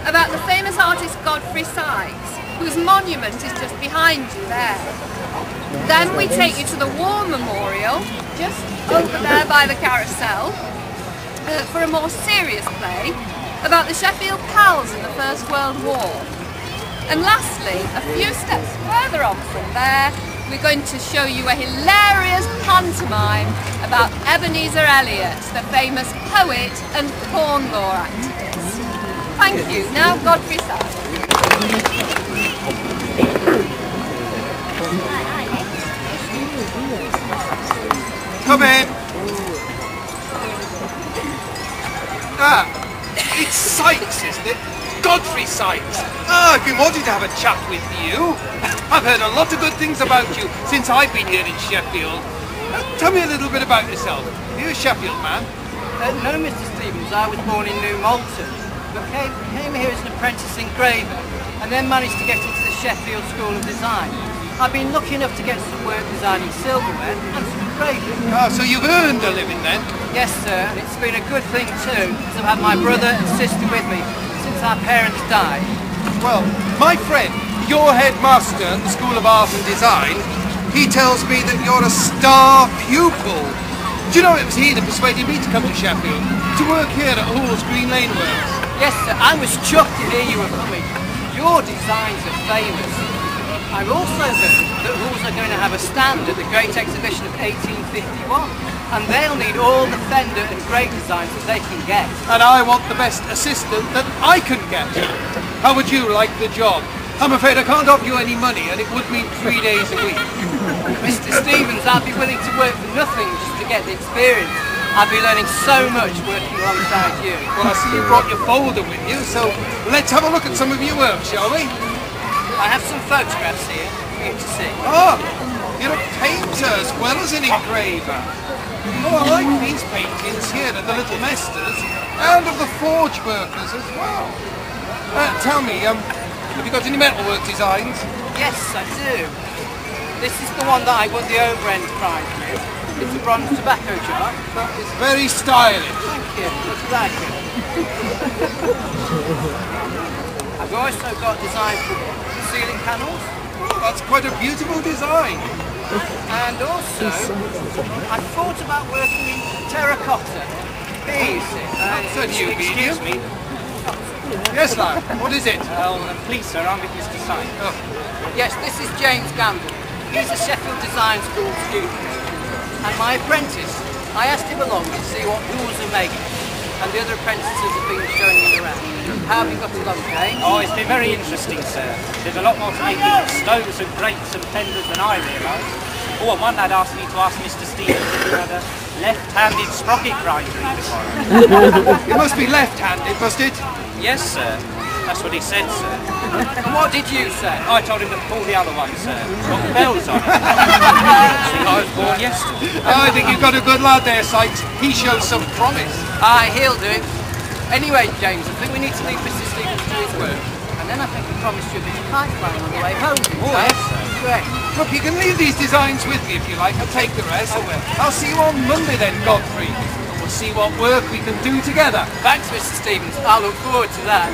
about the famous artist Godfrey Sykes, whose monument is just behind you there. Then we take you to the War Memorial, just over there by the carousel, for a more serious play about the Sheffield Pals in the First World War. And lastly, a few steps further on from there, we're going to show you a hilarious pantomime about Ebenezer Elliott, the famous poet and corn law activist. Thank you. Now Godfrey Sykes. Come in. Ah, it's Sykes, isn't it? Godfrey Sykes. Ah, I've been wanting to have a chat with you. I've heard a lot of good things about you since I've been here in Sheffield. Tell me a little bit about yourself. Are you a Sheffield man? No, Mr. Stevens. I was born in New Malton, but came here as an apprentice engraver, and then managed to get into the Sheffield School of Design. I've been lucky enough to get some work designing silverware and some engraving. Ah, so you've earned a living then? Yes, sir, and it's been a good thing too, because I've had my brother and sister with me since our parents died. Well, my friend, your headmaster at the School of Art and Design, he tells me that you're a star pupil. Do you know it was he that persuaded me to come to Sheffield, to work here at Hall's Green Lane Works? Yes, sir, I was chuffed to hear you were coming. Your designs are famous. I've also heard that Hall's are going to have a stand at the Great Exhibition of 1851, and they'll need all the fender and grate designs that they can get. And I want the best assistant that I can get. How would you like the job? I'm afraid I can't offer you any money, and it would mean 3 days a week. Mr. Stevens, I'd be willing to work for nothing just to get the experience. I'd be learning so much working alongside you. Well, I see you brought your folder with you, so let's have a look at some of your work, shall we? I have some photographs here for you to see. Oh, you're a painter as well as an engraver. Oh, I like these paintings here of the Little Mesters and of the forge workers as well. Tell me, have you got any metalwork designs? Yes, I do. This is the one that I won the Overend Prize with. It's a bronze tobacco jar. It's very stylish. Thank you. Looks like it. I've also got designs for ceiling panels. Oh, that's quite a beautiful design. And also, I thought about working in terracotta. Here you see. That's a new medium. Excuse me. Yes, lad. What is it? Please, sir, I'm with Mr. Sykes. Oh. Yes, this is James Gamble. He's a Sheffield Design School student. And my apprentice, I asked him along to see what tools are making. And the other apprentices have been showing me around. How have you got along, James? Oh, it's been very interesting, sir. There's a lot more to making stoves and grates and fenders than I realised. Oh, and one lad asked me to ask Mr. Stevens if he had a left-handed sprocket grinder in the car. It must be left-handed, must it? Yes, sir. That's what he said, sir. And what did you say? I told him to pull the other one, sir. Got the bells on. I was born yesterday. I think you've got a good lad there, Sykes. He shows some promise. Aye, he'll do it. Anyway, James, I think we need to leave Mr. Stevens to his work. And then I think we promised you a bit of kite flying on the way home. Oh, yes, sir. Great. Look, you can leave these designs with me if you like. I'll take the rest. I'll see you on Monday then, Godfrey. We'll see what work we can do together. Thanks, Mr. Stevens. I look forward to that.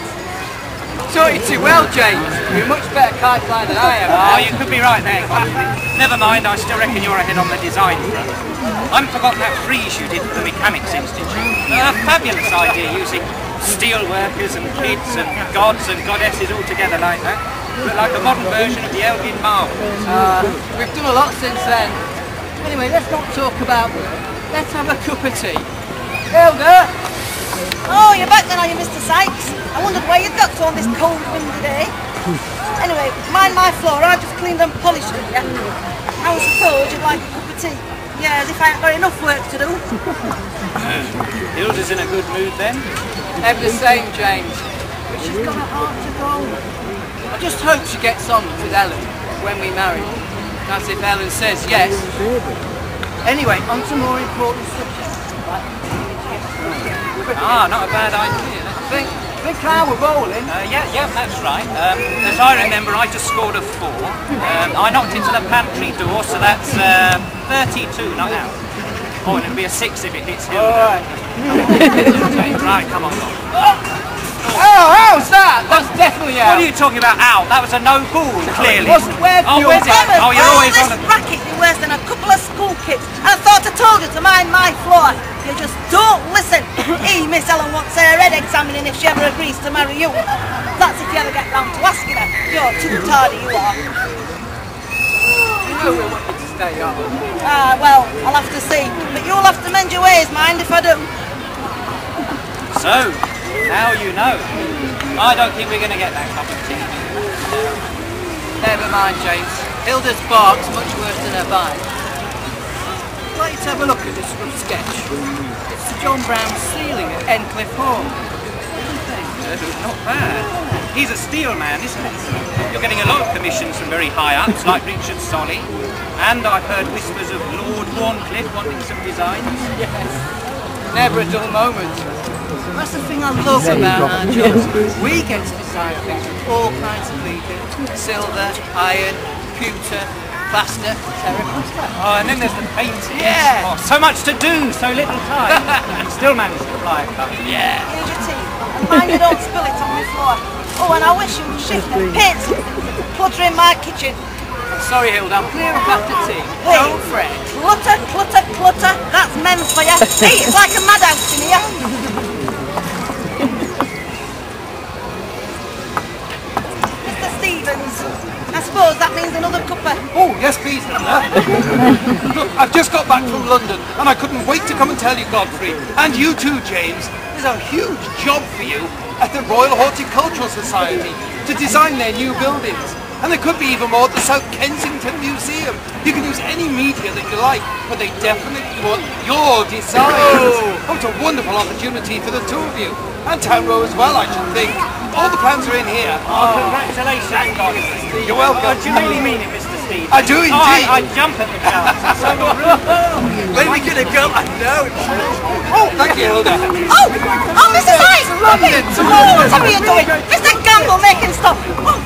Taught you too well, James. You're a much better kite flyer than I am. Oh, you could be right there, Godfrey. Never mind, I still reckon you're ahead on the design front. I haven't forgotten that frieze you did for the Mechanics Institute. A fabulous idea, using steel workers and kids and gods and goddesses all together like that. But like a modern version of the Elgin Marvels. We've done a lot since then. Anyway, let's not talk about work. Let's have a cup of tea. Hilda! Oh, you're back then, are you, Mr. Sykes? I wondered where you'd got to on this cold, windy day. Anyway, mind my floor, I've just cleaned and polished it, yeah? I suppose you'd like a cup of tea. Yeah, as if I ain't got enough work to do. Hilda's in a good mood then? Ever the same, James. But she's got a heart to go. I just hope she gets on with Ellen when we marry. As if Ellen says yes. Anyway, on to more important subjects. Not a bad idea. Think how we're rolling? Yeah, that's right. As I remember, I just scored a 4. I knocked into the pantry door, so that's 32, not out. Oh, and it'll be a 6 if it hits Hilda. Alright. Right, come on. Oh, how's that? That's definitely What out. are you talking about out? That was a no ball, clearly. Wasn't where Oh, you is it? Emma's Oh, you're all always this on a... racket be worse than a couple of school kids. And I thought I told you to mind my floor. You just don't listen. Miss Ellen wants her head examining if she ever agrees to marry you. That's if you ever get round to asking her. You're too tardy, you are. You know we want you to stay on. Ah, well, I'll have to see. But you'll have to mend your ways, mind, if I do. So, now you know. I don't think we're going to get that cup of tea. Never mind, James. Hilda's bark's much worse than her bite. I'd like you to have a look at this rough sketch. It's Sir John Brown's ceiling at Endcliffe Hall. Not bad. He's a steel man, isn't he? You're getting a lot of commissions from very high ups, like Richard Solly. And I've heard whispers of Lord Warncliffe wanting some designs. Yes. Never a dull moment. That's the thing I love about our jobs. We get to design things with all kinds of medium. Silver, iron, pewter, plaster, terracotta. Oh, and then there's the painting. Yeah. Oh, so much to do, so little time. Still managed to fly a cup. Yeah. Here's your tea. And mind you don't spill it on my floor. Oh, and I wish you would shift and paint something clutter in my kitchen. Sorry, Hilda, I'm clear up after tea. Hey, Don't fret. clutter, clutter, clutter. That's men for you. Hey, it's like a madhouse in here. Mr. Stevens, I suppose that means another cuppa. Oh, yes, please, Hilda. Look, I've just got back from London, and I couldn't wait to come and tell you, Godfrey, and you too, James. There's a huge job for you at the Royal Horticultural Society to design their new buildings. And there could be even more at the South Kensington Museum. You can use any media that you like, but they definitely want your designs. Oh, it's a wonderful opportunity for the two of you. And Town Row as well, I should think. All the plans are in here. Oh, congratulations, Godfrey. You're welcome. Oh, do you really mean it, Mr. Stevens? I do indeed. Oh, I'd jump at the chance. It's so When are we going to go? I know. Oh, thank you, Hilda. Oh, Mrs. Sykes! London, Oh, what are you doing? Mr. Gamble making stuff. Oh,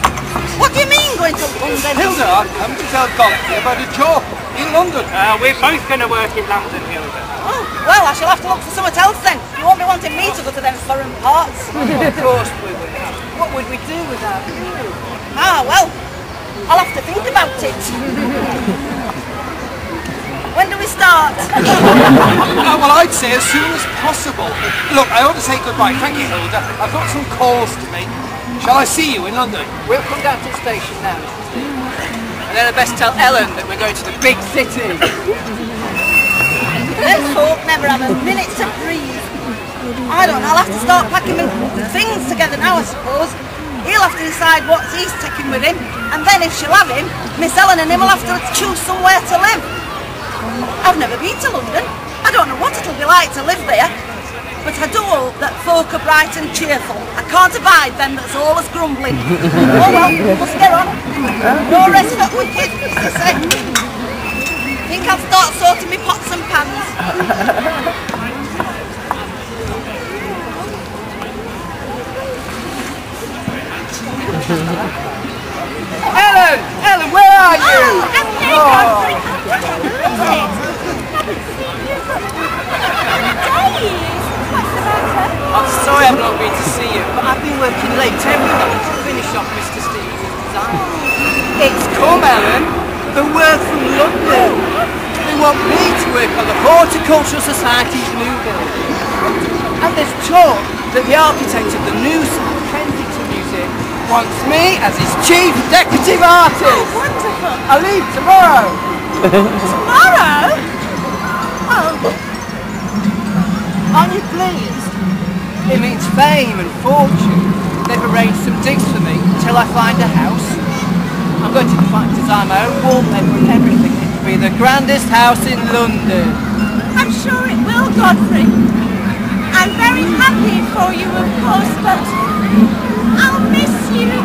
what do you mean going to London? Hilda, I've come to tell Godfrey about a job in London. We're both going to work in London, Hilda. Oh, well, I shall have to look for something else then. You won't be wanting me to go to them foreign parts. Of course we will. What would we do without you? Ah, well, I'll have to think about it. When do we start? Well, I'd say as soon as possible. Look, I ought to say goodbye. Thank you, Hilda. I've got some calls to make. Shall I see you in London? We'll come down to the station now, Mr. Stevens. And then I'd best tell Ellen that we're going to the big city. Those folk never have a minute to breathe. I don't know, I'll have to start packing my things together now, I suppose. He'll have to decide what he's taking with him, and then if she'll have him, Miss Ellen and him will have to choose somewhere to live. I've never been to London. I don't know what it'll be like to live there, but I do hope that folk are bright and cheerful. I can't abide them that's always grumbling. Oh well, must get on. No rest for wicked, as they say. Think I'll start sorting me pots and pans. Ellen, where are you? I'm here, Godfrey. I'm sorry I've not been to see you, but I've been working late every night to finish off Mr. Stevens' design. It's come, Ellen. The word from London. They want me to work on the Horticultural Society's new building. And there's talk that the architect of the new South Kensington Museum wants me as his chief decorative artist. Oh, wonderful. I leave tomorrow. Tomorrow? Oh. Aren't you pleased? It means fame and fortune. They've arranged some digs for me until I find a house. I'm going to design my own wallpaper and everything. It'll be the grandest house in London. I'm sure it will, Godfrey. I'm very happy for you, of course, but I'll miss you.